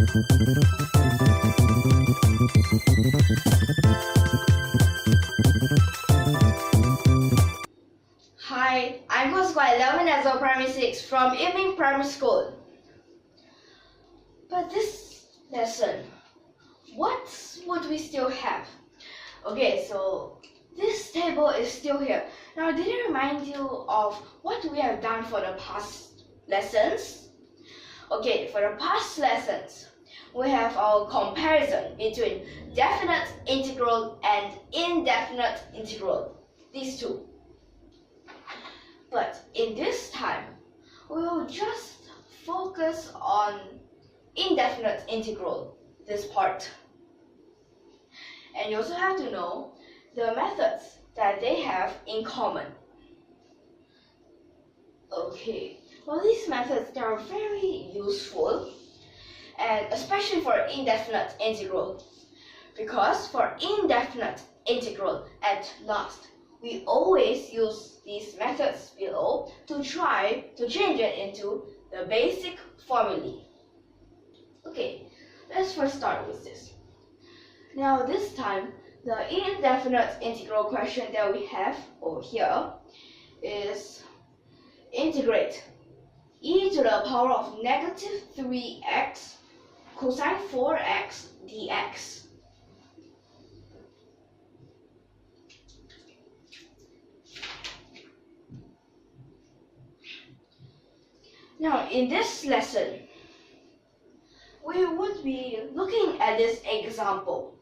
Hi, I'm Guo Cheng Guang, Primary 6 from YUMIN Primary School. But this lesson, what would we still have? Okay, so this table is still here. Now, did it remind you of what we have done for the past lessons? Okay, for the past lessons, we have our comparison between definite integral and indefinite integral, these two. But in this time, we will just focus on indefinite integral, this part. And you also have to know the methods that they have in common. Okay, well, these methods, they are very useful, and especially for indefinite integral, because for indefinite integral at last, we always use these methods below to try to change it into the basic formulae. Okay, let's first start with this. Now this time, the indefinite integral question that we have over here is integrate e to the power of negative 3x cosine 4x dx. Now, in this lesson, we would be looking at this example.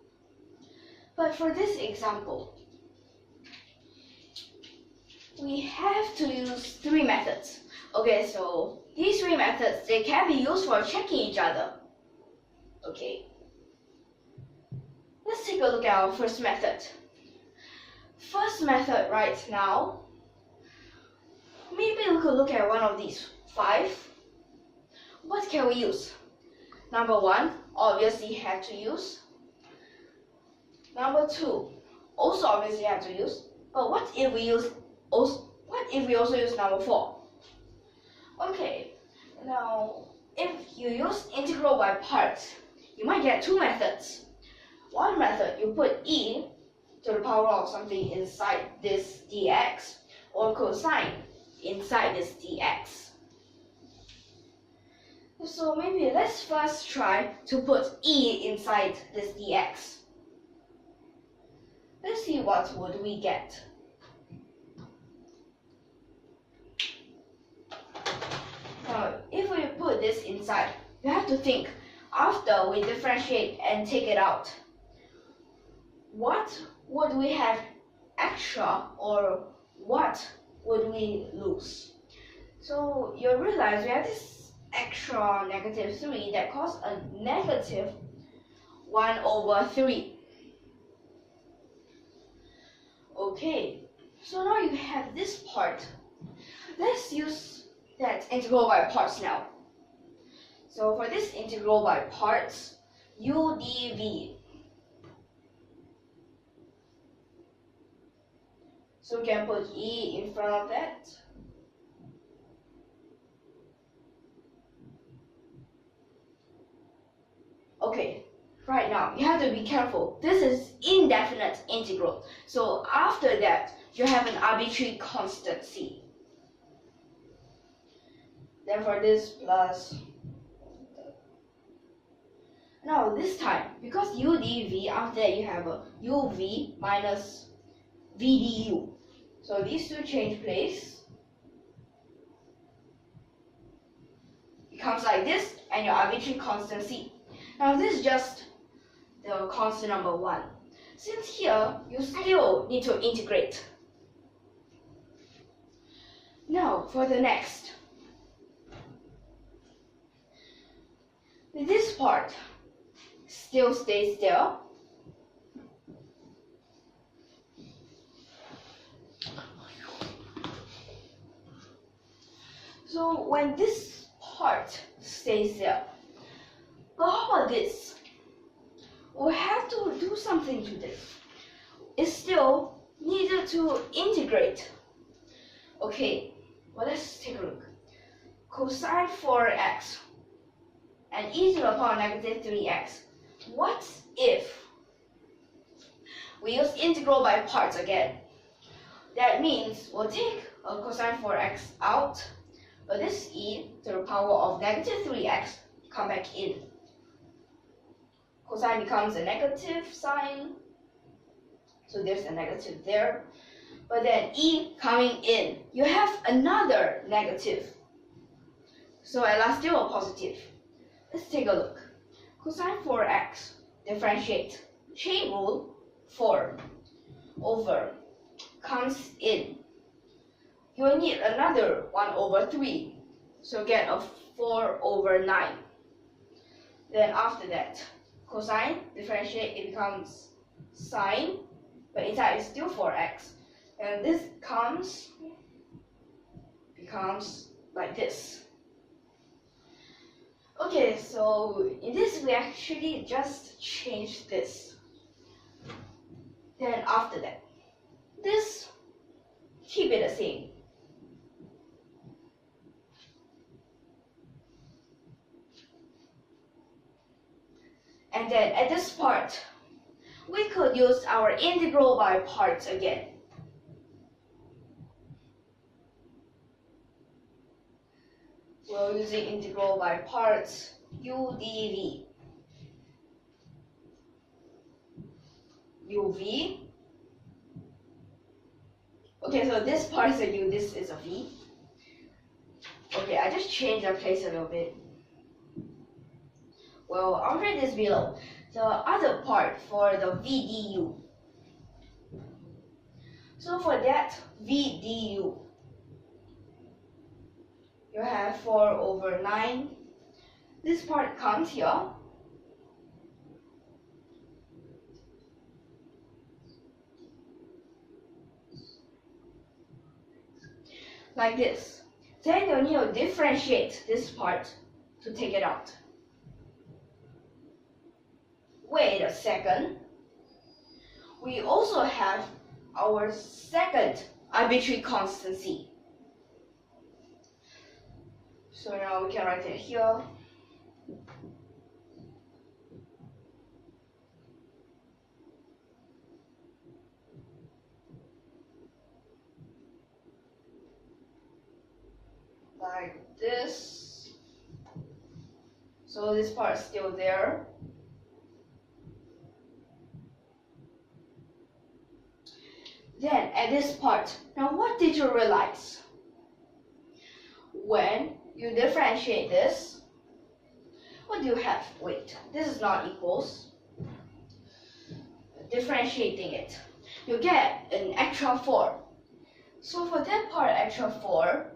But for this example, we have to use three methods. Okay, so these three methods, they can be used for checking each other. Okay. Let's take a look at our first method. First method right now, maybe we could look at one of these. 5. What can we use? Number 1, obviously have to use. Number 2, also obviously have to use. But what if we also use number 4? Okay, now if you use integral by parts, you might get two methods. One method, you put e to the power of something inside this dx, or cosine inside this dx. So maybe let's first try to put e inside this dx. Let's see what would we get. Now, if we put this inside, you have to think after we differentiate and take it out. What would we have extra, or what would we lose? So you realize we have this extra negative 3 that caused a negative 1 over 3. Okay, so now you have this part. Let's use that integral by parts now. So for this integral by parts, u dv. So we can put e in front of that. Okay, right now, you have to be careful. This is indefinite integral. So after that, you have an arbitrary constant c. Therefore, this plus. Now this time, because u dv, after that you have a uv minus v du. So these two change place. It becomes like this, and your arbitrary constant c. Now this is just the constant number 1. Since here, you still need to integrate. Now for the next. This part still stays there. So when this part stays there, but how about this? We have to do something to this. It's still needed to integrate. Okay, well, let's take a look. Cosine 4x and e to the power negative 3x. What if we use integral by parts again? That means we'll take a cosine 4x out, but this e to the power of negative 3x come back in. Cosine becomes a negative sign, so there's a negative there. But then e coming in, you have another negative. So at last still a positive. Let's take a look. Cosine 4x, differentiate. Chain rule, 4 over, comes in. You will need another 1 over 3. So get a 4 over 9. Then after that, cosine, differentiate, it becomes sine, but inside is still 4x. And this becomes like this. Okay, so in this we actually just change this. Then after that, this, keep it the same. And then at this part, we could use our integral by parts again. We're using integral by parts, u dv. uv. Okay, so this part is a u, this is a v. Okay, I just changed the place a little bit. Well, I'll write this below. The other part for the v du. So for that v du, you have 4 over 9. This part comes here. Like this. Then you need to differentiate this part to take it out. Wait a second. We also have our second arbitrary constancy. So now we can write it here. Like this. So this part is still there. Then at this part, now what did you realize? When you differentiate this, what do you have? Wait, this is not equals. Differentiating it, you get an extra 4. So for that part, extra 4,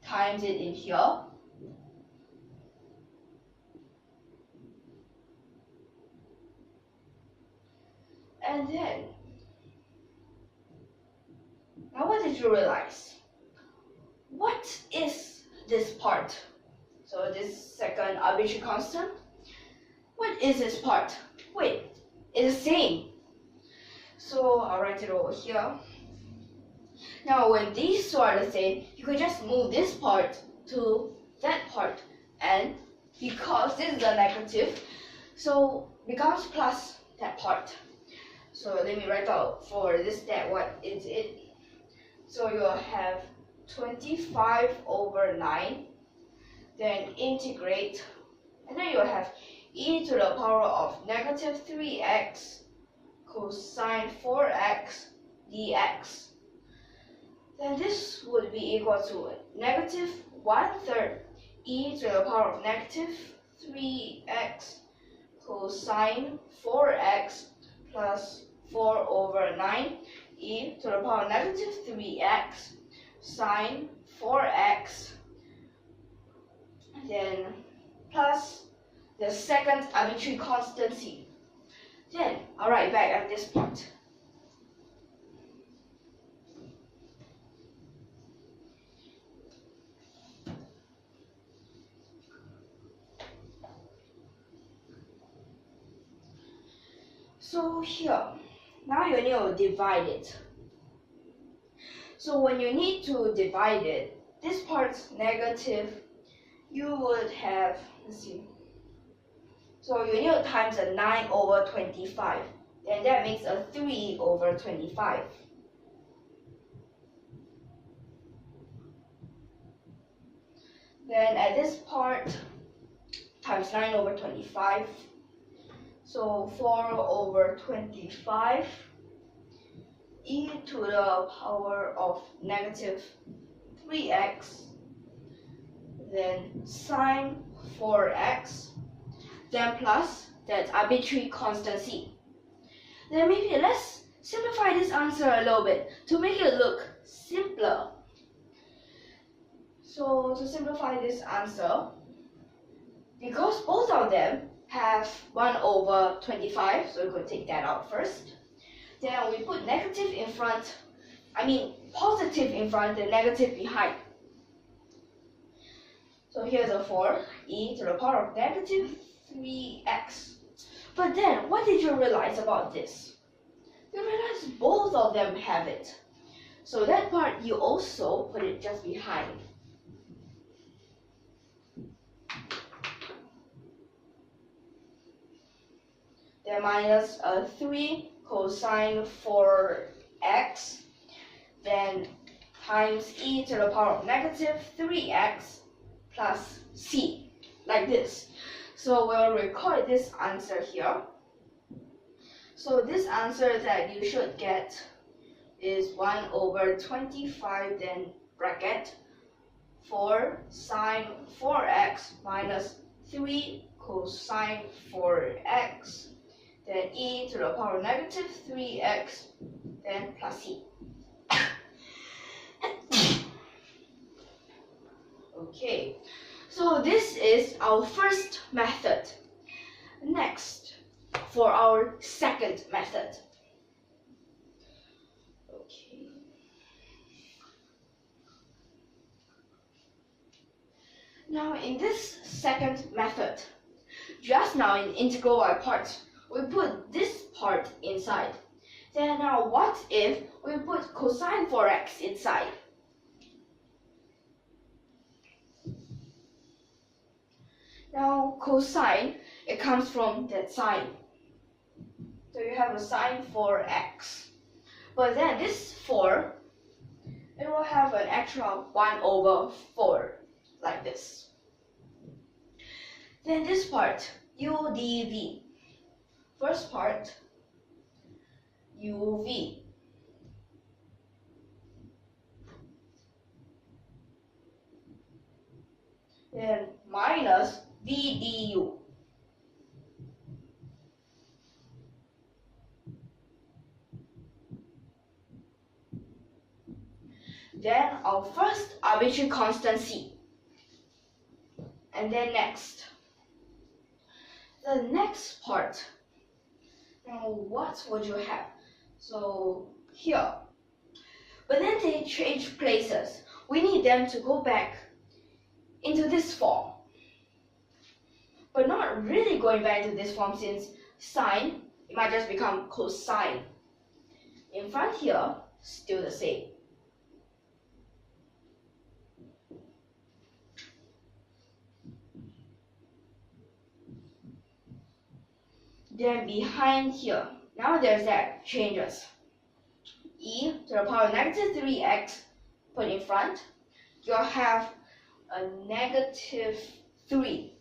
times it in here. And then, now what did you realize? What is this part? So this second arbitrary constant. What is this part? Wait, it's the same. So I'll write it over here. Now when these two are the same, you can just move this part to that part. And because this is a negative, so becomes plus that part. So let me write out for this that what is it. So you'll have 25 over 9, then integrate, and then you'll have e to the power of negative 3x cosine 4x dx. Then this would be equal to negative 1/3 e to the power of negative 3x cosine 4x plus 4 over 9 e to the power of negative 3x sine 4x, then plus the second arbitrary constancy. Then I'll write back at this part. So here, now you need to divide it. So when you need to divide it, this part's negative, you would have, let's see, So you need to times a 9 over 25. Then that makes a 3 over 25. Then at this part, times 9 over 25. So 4 over 25 e to the power of negative 3x, then sine 4x, then plus that arbitrary constant c. Then maybe let's simplify this answer a little bit to make it look simpler. So to simplify this answer, because both of them have 1 over 25, so we could take that out first. Then we put negative in front, positive in front and negative behind. So here's a 4, e to the power of negative 3x. But then, what did you realize about this? You realize both of them have it. So that part you also put it just behind. Then minus a 3 cosine 4x, then times e to the power of negative 3x plus c, like this. So we'll record this answer here. So this answer that you should get is 1 over 25, then bracket 4 sine 4x minus 3 cosine 4x, then e to the power of negative 3x, then plus c. Okay, so this is our first method. Next, for our second method. Okay. Now in this second method, just now in integral by parts, we put this part inside. Then now what if we put cosine 4x inside? Now cosine, it comes from that sign. So you have a sine 4x. But then this 4, it will have an extra 1 over 4, like this. Then this part, u dv. First part, uv. Then minus v du. Then our first arbitrary constant c. And then next, the next part. Now what would you have? So here. But then they change places. We need them to go back into this form. But not really going back to this form, since sine, it might just become cosine. In front here, still the same. Then behind here, now there's that changes. E to the power of negative 3x put in front, you'll have a negative 3.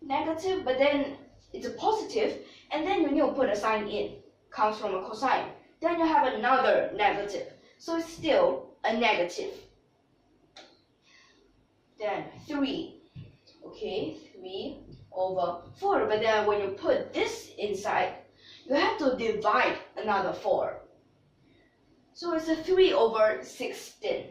Negative, but then it's a positive, and then you need to put a sign in, comes from a cosine. Then you have another negative, so it's still a negative. Then 3, okay, 3 over 4, but then when you put this inside, you have to divide another 4. So it's a 3 over 16.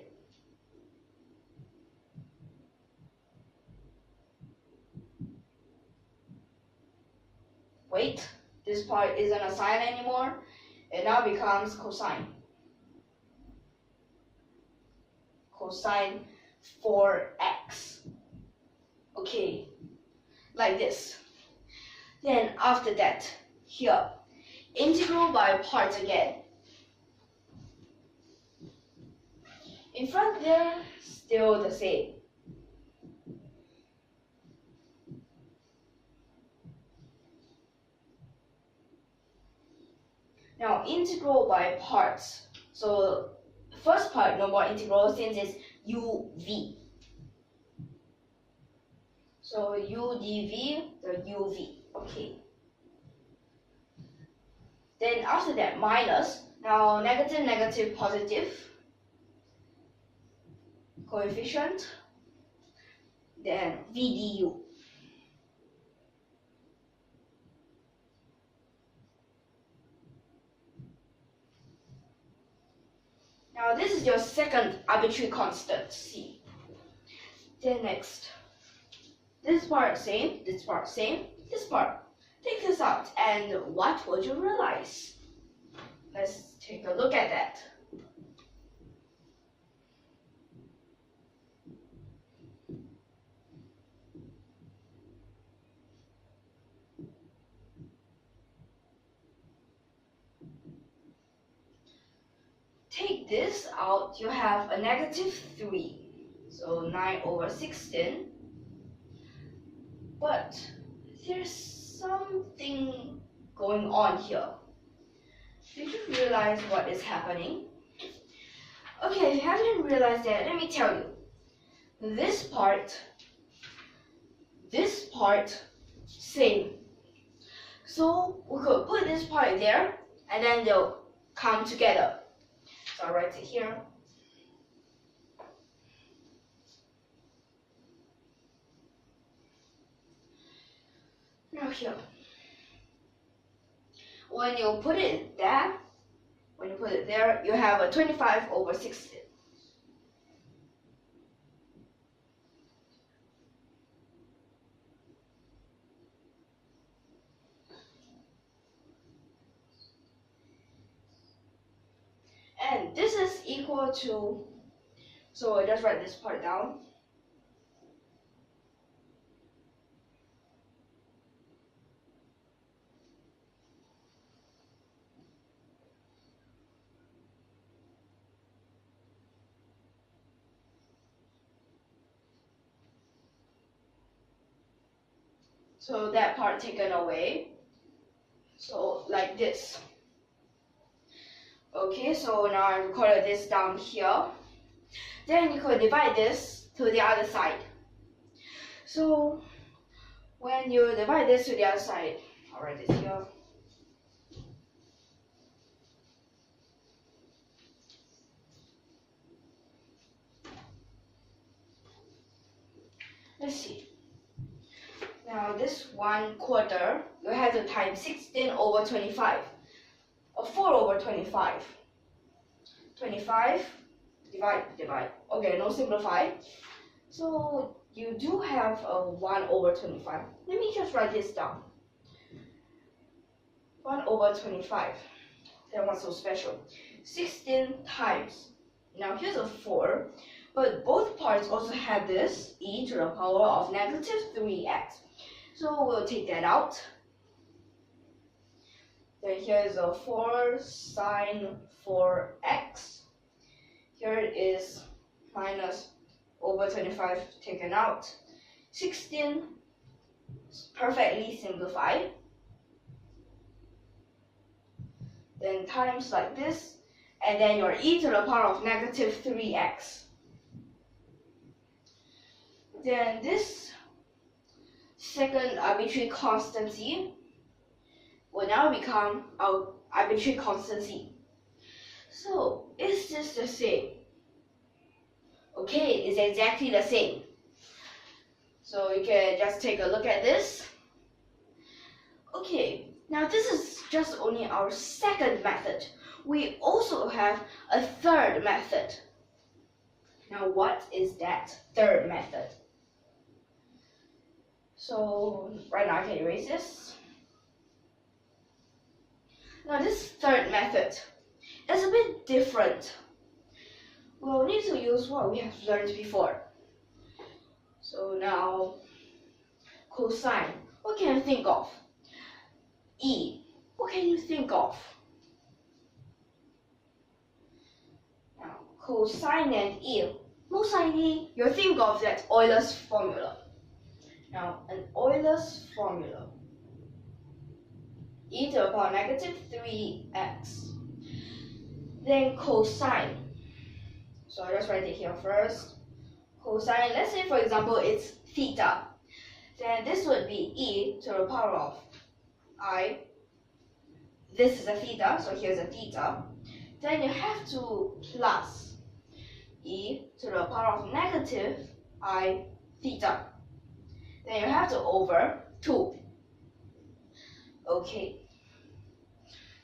Wait, this part isn't a sine anymore. It now becomes cosine. Cosine 4x. Okay, like this. Then after that, here, integral by parts again. In front there, still the same. Now integral by parts. So first part, no more integral since it's uv. So u dv, the uv. Okay. Then after that, minus. Now negative, negative, positive. Coefficient. Then v du. Now this is your second arbitrary constant, C. Then next, this part same, this part same, this part. Take this out, and what would you realize? Let's take a look at that. Take this out, you have a negative 3. So 9/16. But there's something going on here. Did you realize what is happening? Okay, if you haven't realized that, let me tell you. This part, same. So we could put this part there, and then they'll come together. So I'll write it here. Now here. When you put it there, you have a 25/16. And this is equal to, so I just write this part down. So that part taken away. So like this. Okay, so now I recorded this down here. Then you could divide this to the other side. So when you divide this to the other side, I'll write this here. Let's see. Now this 1/4, you have to times 16/25. Or 4/25. 25, divide. Okay, no simplify. So you do have a 1/25. Let me just write this down. 1/25. Then what's so special? 16 times. Now here's a 4, but both parts also have this e to the power of negative 3x. So we'll take that out. Then here is a 4 sine 4x. Here it is minus/25 taken out. 16 perfectly simplified. Then times like this, and then your e to the power of negative 3x. Then this second arbitrary constant c will now become our arbitrary constant c. So, is this the same? Okay, it's exactly the same. So you can just take a look at this. Okay, now this is just only our second method. We also have a third method. Now what is that third method? So right now I can erase this. Now this third method is a bit different. We'll need to use what we have learned before. So now, cosine, what can you think of? E, what can you think of? Now, cosine and E, most likely you'll think of that Euler's formula. Now, an Euler's formula. e to the power negative 3x. Then cosine. So I'll just write it here first. Cosine, let's say for example it's theta. Then this would be e to the power of I. This is a theta, so here's a theta. Then you have to plus e to the power of negative I theta. Then you have to over 2. Okay.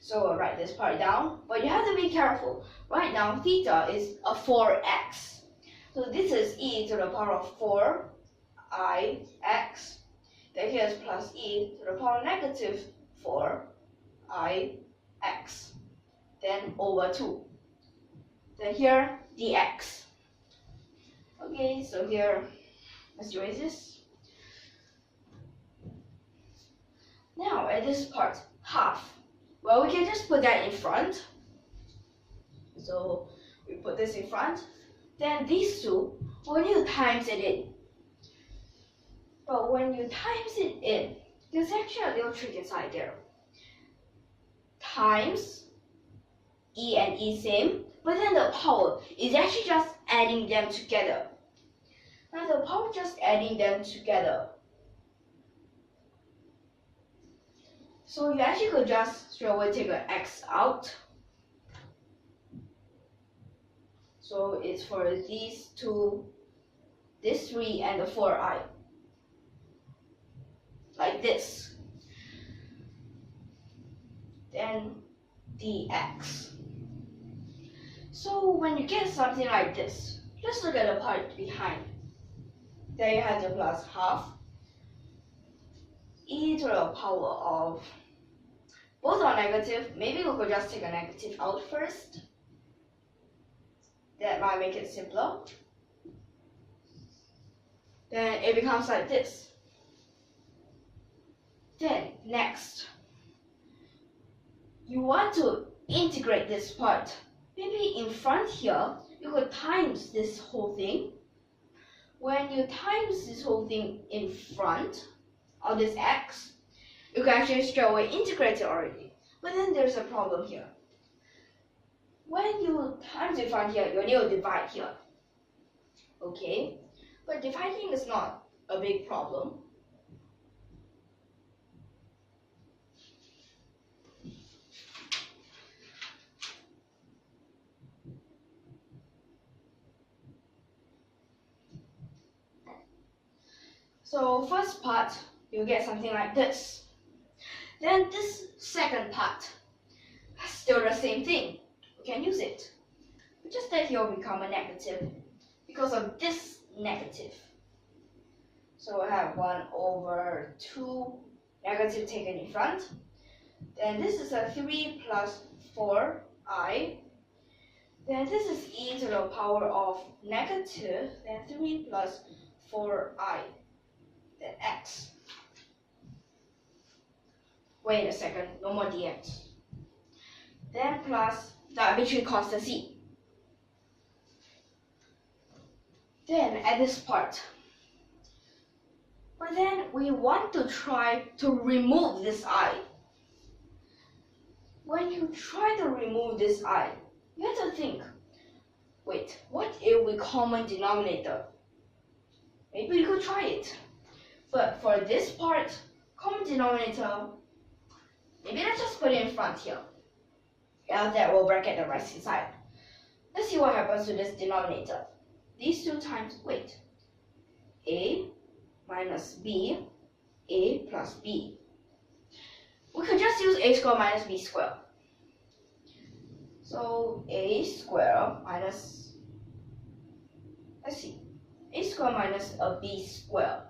So we'll write this part down, but you have to be careful. Right now, theta is a 4x. So this is e to the power of 4ix. Then here's plus e to the power of negative 4ix. Then over 2. Then here, dx. Okay, so here, let's erase this. Now, at this part, half. Well, we can just put that in front. So we put this in front. Then these two, we need to times it in. But when you times it in, there's actually a little trick inside there. Times e and e same, but then the power is actually just adding them together. Now the power just adding them together. So you actually could just straight away take an x out. So it's for these two, this 3 and the 4i. Like this. Then dx. So when you get something like this, let's look at the part behind. There you have the plus half e to the power of, both are negative. Maybe we could just take a negative out first. That might make it simpler. Then it becomes like this. Then next, you want to integrate this part. Maybe in front here, you could times this whole thing. When you times this whole thing in front of this x, you can actually straight away integrate it already. But then there's a problem here. When you times in front here, you need to divide here. Okay? But dividing is not a big problem. So first part, you get something like this. Then this second part, still the same thing. We can use it. But just that here will become a negative because of this negative. So we have 1 over 2 negative taken in front. Then this is a 3 plus 4i. Then this is e to the power of negative, then 3 plus 4i. Then x. Wait a second, no more dx. Then plus the arbitrary constant c. Then at this part. But then we want to try to remove this I. When you try to remove this I, you have to think, wait, what if we common denominator? Maybe you could try it. But for this part, common denominator, maybe let's just put it in front here. And that will bracket the right side. Let's see what happens to this denominator. These two times, wait, a minus b, a plus b. We could just use a squared minus b squared. So a squared minus, let's see, a squared minus a b squared.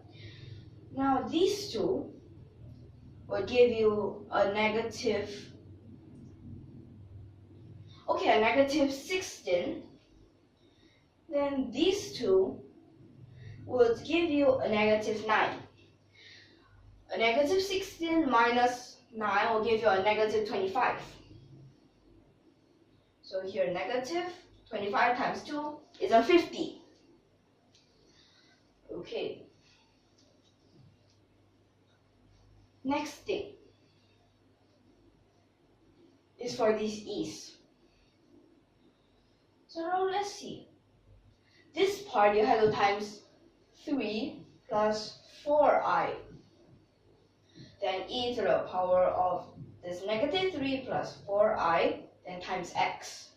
Now these two will give you a negative, okay, a negative 16. Then these two would give you a negative 9. A negative 16 minus 9 will give you a negative 25. So here negative 25 times 2 is a 50. Okay. Next thing. is for these e's. So now let's see. This part you have to times 3 plus 4i. Then e to the power of this negative 3 plus 4i, then times x.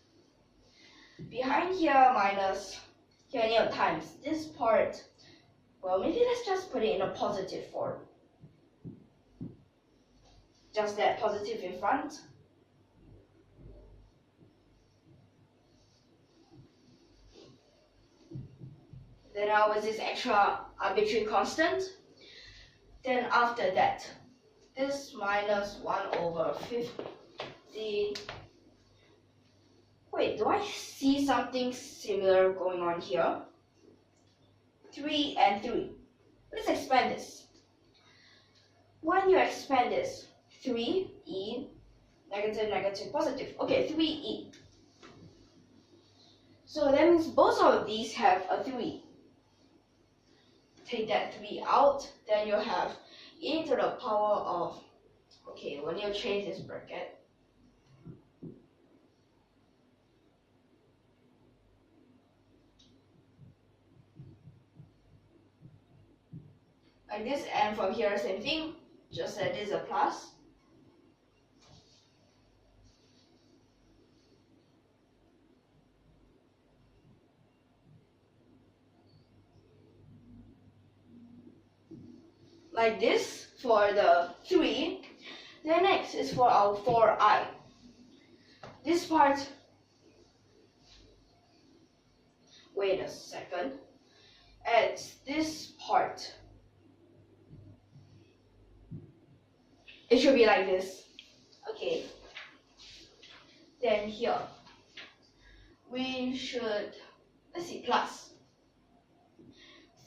Behind here minus, here you have times this part. Well, maybe let's just put it in a positive form. Just that positive in front. Then now with this extra arbitrary constant. Then after that, this minus 1 over 50. Wait, do I see something similar going on here? 3 and 3. Let's expand this. When you expand this, 3e, negative, negative, positive. Okay, 3e. So that means both of these have a 3. Take that 3 out, then you have e to the power of, okay, when you change this bracket, like this, and from here same thing, just that this is a plus. Like this for the 3. Then next is for our 4i. This part, wait a second, at this part, it should be like this. Okay. Then here, we should, let's see, plus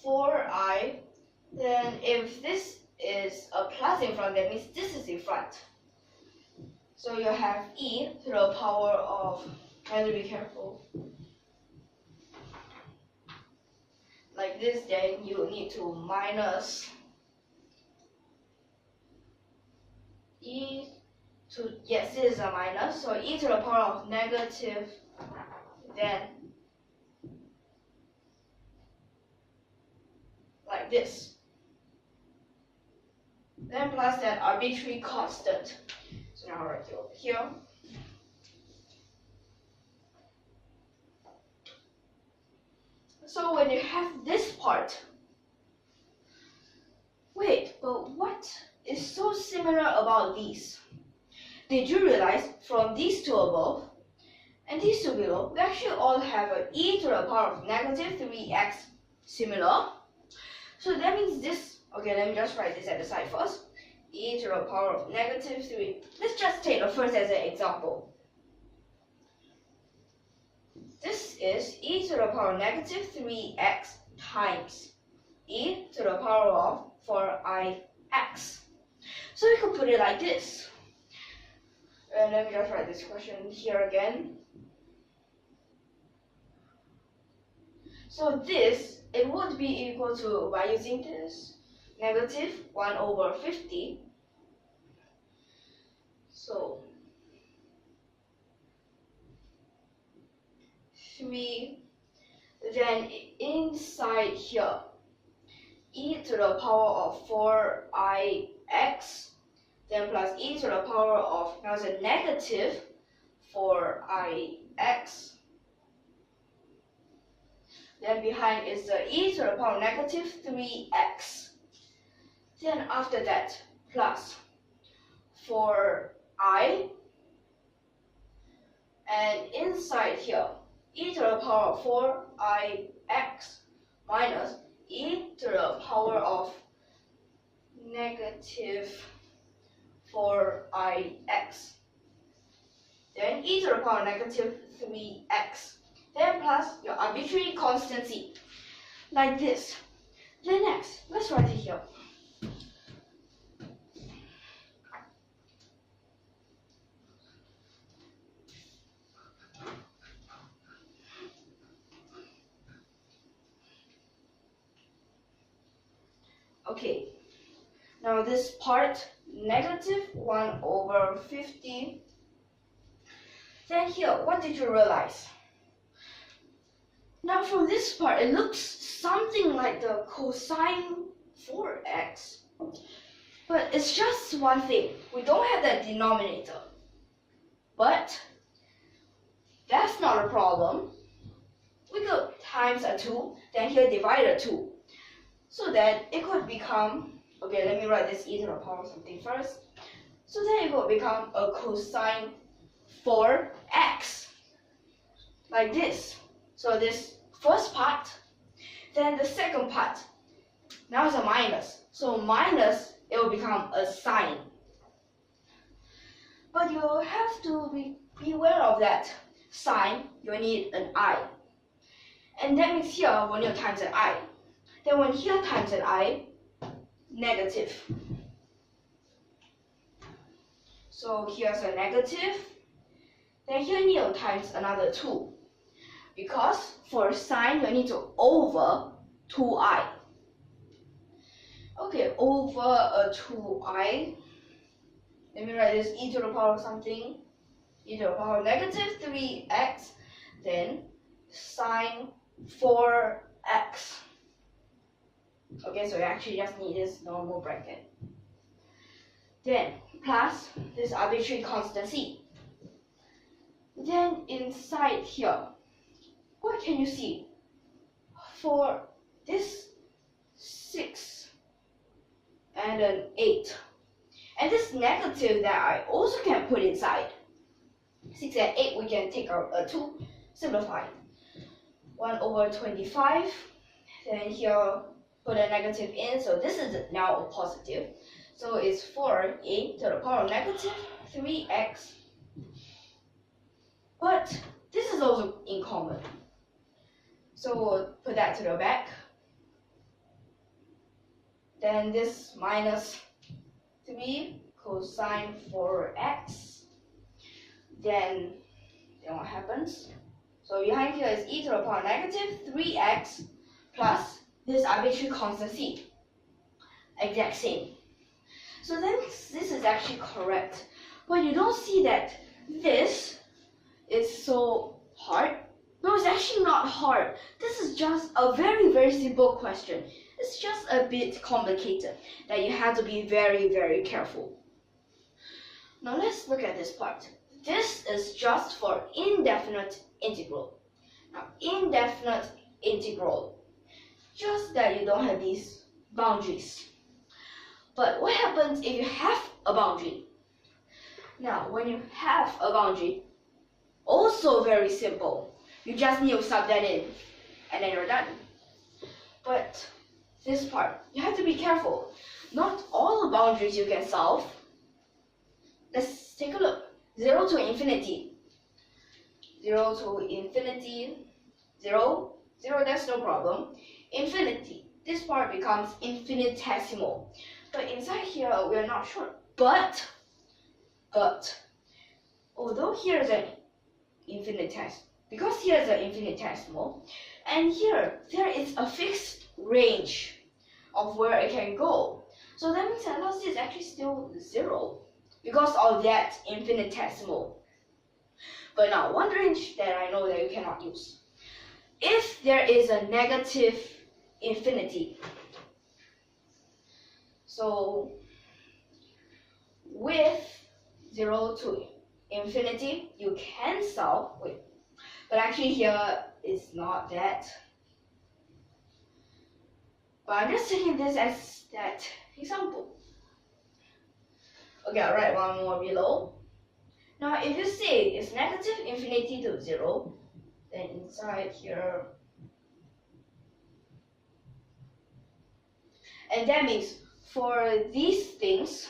4i. Then if this is a plus in front, that means this is in front. So you have e to the power of, I have to be careful, like this, then you need to minus e to, yes, this is a minus, so e to the power of negative, then like this. Then plus that arbitrary constant. So now I'll write it over here. So when you have this part, wait, but what is so similar about these? Did you realize from these two above and these two below, we actually all have an e to the power of negative 3x similar? So that means this, okay, let me just write this at the side first. E to the power of negative 3. Let's just take the first as an example. This is e to the power of negative 3x times e to the power of 4ix. So we could put it like this. And let me just write this question here again. So this, it would be equal to, by using this, negative 1 over 50. So 3, then inside here, e to the power of 4ix, then plus e to the power of, now it's a negative 4ix. Then behind is the e to the power of negative 3x. Then after that, plus 4i, and inside here, e to the power of 4ix minus e to the power of negative 4ix. Then e to the power of negative 3x. Then plus your arbitrary constant c, like this. Then next, let's write it here. Okay, now this part, negative 1 over 50 Then here, what did you realize? Now from this part, it looks something like the cosine 4x. But it's just one thing. We don't have that denominator. But that's not a problem. We could times a 2, then here divide a 2. So that it could become, okay, let me write this e to the power of something first. So then it could become a cosine 4x. Like this. So this first part, then the second part. Now it's a minus. So minus, it will become a sine. But you have to be aware of that. Sine, you need an I. And that means here, when you times an I. Then when here times an I, negative. So here's a negative. Then here you need to times another 2. Because for sine, you need to over 2i. Okay, over a 2i. Let me write this e to the power of something. E to the power of negative 3x. Then sine 4x. Okay, so you actually just need this normal bracket. Then plus this arbitrary constant c. Then inside here, what can you see? For this 6 and an 8. And this negative that I also can put inside. 6 and 8 we can take out a 2, simplify. 1 over 25. Then here put a negative in, so this is now a positive. So it's 4a to the power of negative 3x. But this is also in common. So we'll put that to the back. Then this minus 3 cosine 4x. Then what happens? So behind here is e to the power negative 3x plus this arbitrary constant c. Exact same. So then this is actually correct. But you don't see that this is so hard. No, it's actually not hard. This is just a very, very simple question. It's just a bit complicated that you have to be very, very careful. Now let's look at this part. This is just for indefinite integral. Now indefinite integral, just that you don't have these boundaries. But what happens if you have a boundary? Now when you have a boundary, also very simple. You just need to sub that in and then you're done. But this part, you have to be careful. Not all the boundaries you can solve. Let's take a look. 0 to infinity. 0 to infinity. 0. 0, that's no problem. Infinity. This part becomes infinitesimal. But inside here, we are not sure. But, although here is an infinitesimal, because here is an infinitesimal, and here, there is a fixed range of where it can go. So that means that velocity is actually still 0 because of that infinitesimal. But now, one range that I know that you cannot use. If there is a negative infinity, so with 0 to infinity, you can solve, but actually here it's not that. But I'm just taking this as that example. Okay, I'll write one more below. Now if you say it's negative infinity to 0, then inside here, and that means for these things,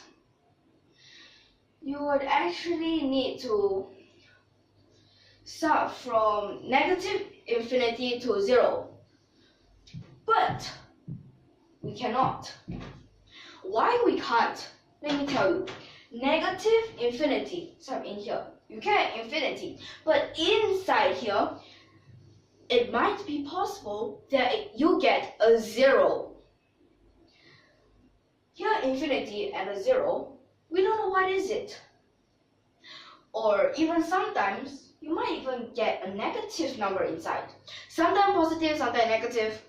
you would actually need to start from negative infinity to 0. But we cannot. Why we can't? Let me tell you. Negative infinity, sub in here. You can infinity. But inside here, it might be possible that you get a 0. Here infinity and a 0, we don't know what is it. or even sometimes you might even get a negative number inside. Sometimes positive, sometimes negative.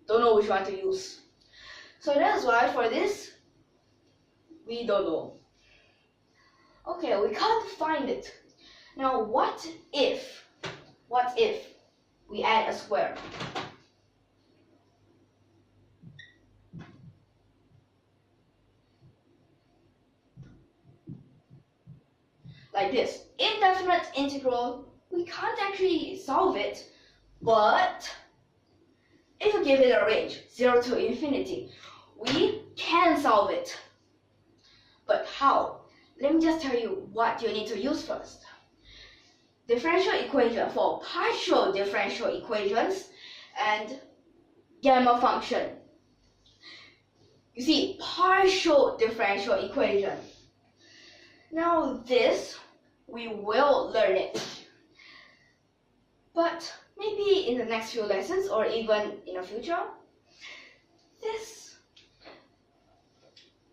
Don't know which one to use. So that's why for this, we don't know. Okay, we can't find it. Now what if we add a square? Like this, indefinite integral, we can't actually solve it, but if we give it a range, 0 to infinity, we can solve it. But how? Let me just tell you what you need to use first. Differential equation for partial differential equations and gamma function. You see, partial differential equation. Now this, we will learn it. But maybe in the next few lessons or even in the future, this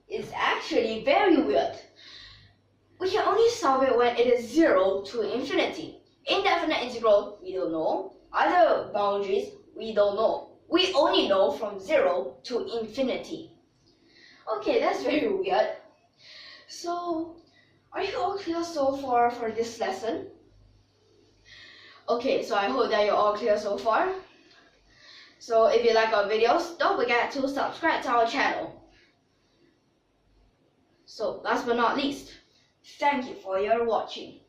is actually very weird. We can only solve it when it is 0 to infinity. Indefinite integral, we don't know. Other boundaries, we don't know. We only know from 0 to infinity. Okay, that's very weird. So, are you all clear so far for this lesson? Okay, so I hope that you're all clear so far. So if you like our videos, don't forget to subscribe to our channel. So last but not least, thank you for your watching.